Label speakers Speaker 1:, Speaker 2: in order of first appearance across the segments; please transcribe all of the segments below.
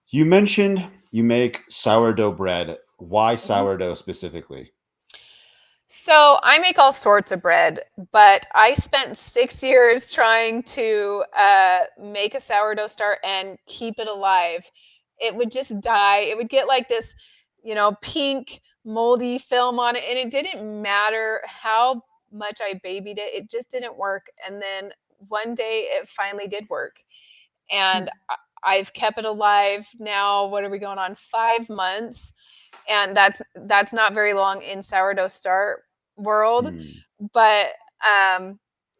Speaker 1: You mentioned you make sourdough bread. Why
Speaker 2: Mhm.
Speaker 1: sourdough specifically?
Speaker 2: So I make all sorts of bread, but I spent 6 years trying to make a sourdough start and keep it alive. It would just die. It would get like this, pink moldy film on it, and it didn't matter how much I babied it, it just didn't work. And then one day it finally did work, and I've kept it alive now. What are we going on? 5 months, and that's not very long in sourdough start world,
Speaker 1: Hmm.
Speaker 2: but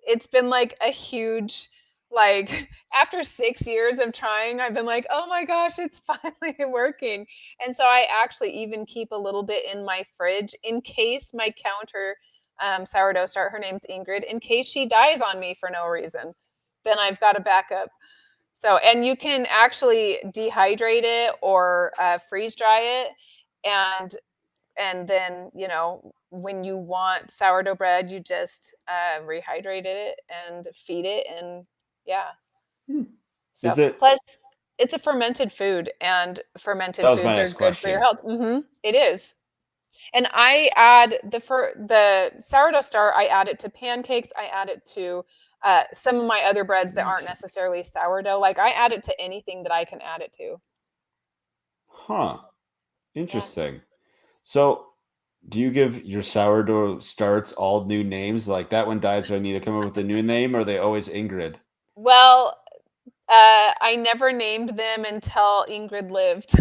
Speaker 2: it's been like a huge, like, after 6 years of trying, I've been like, oh my gosh, it's finally working. And so I actually even keep a little bit in my fridge in case my counter sourdough start, her name's Ingrid, in case she dies on me for no reason, then I've got a backup. So, and you can actually dehydrate it or freeze dry it, and then when you want sourdough bread, you just rehydrate it and feed it, and yeah.
Speaker 1: Hmm. Is
Speaker 2: So
Speaker 1: it?
Speaker 2: plus, it's a fermented food, and fermented
Speaker 1: That was my
Speaker 2: foods are
Speaker 1: next
Speaker 2: good for your
Speaker 1: question.
Speaker 2: health. It is. And I add the sourdough starch. I add it to pancakes. I add it to some of my other breads that aren't
Speaker 1: Pancakes.
Speaker 2: necessarily sourdough. Like, I add it to anything that I can add it to.
Speaker 1: Huh.
Speaker 2: Yeah.
Speaker 1: Interesting. So, do you give your sourdough starts all new names? Like that one dies, so I need to come up with a new name, or are they always Ingrid?
Speaker 2: Well, I never named them until Ingrid lived.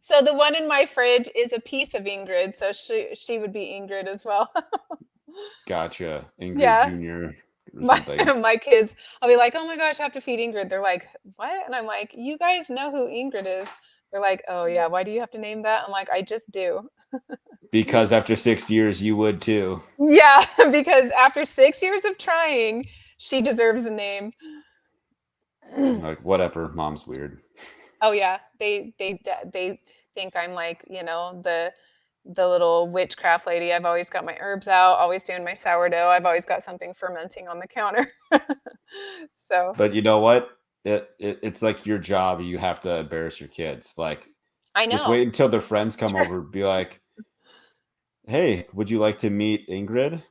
Speaker 2: So the one in my fridge is a piece of Ingrid, so she would be Ingrid as well.
Speaker 1: Gotcha. Ingrid
Speaker 2: Yeah.
Speaker 1: Jr. or
Speaker 2: My
Speaker 1: something.
Speaker 2: my kids, I'll be like, "Oh my gosh, I have to feed Ingrid." They're like, "What?" And I'm like, "You guys know who Ingrid is." They're like, "Oh yeah, why do you have to name that?" I'm like, "I just do."
Speaker 1: Because after 6 years, you would too.
Speaker 2: Yeah, because after 6 years of trying, she deserves a name.
Speaker 1: Like whatever, mom's weird.
Speaker 2: Oh yeah, they think I'm like, the little witchcraft lady. I've always got my herbs out, always doing my sourdough. I've always got something fermenting on the counter. So,
Speaker 1: But you know what? It's like your job. You have to embarrass your kids. Like,
Speaker 2: I
Speaker 1: just
Speaker 2: know.
Speaker 1: wait until their friends come
Speaker 2: Sure.
Speaker 1: over. Be like, "Hey, would you like to meet Ingrid?"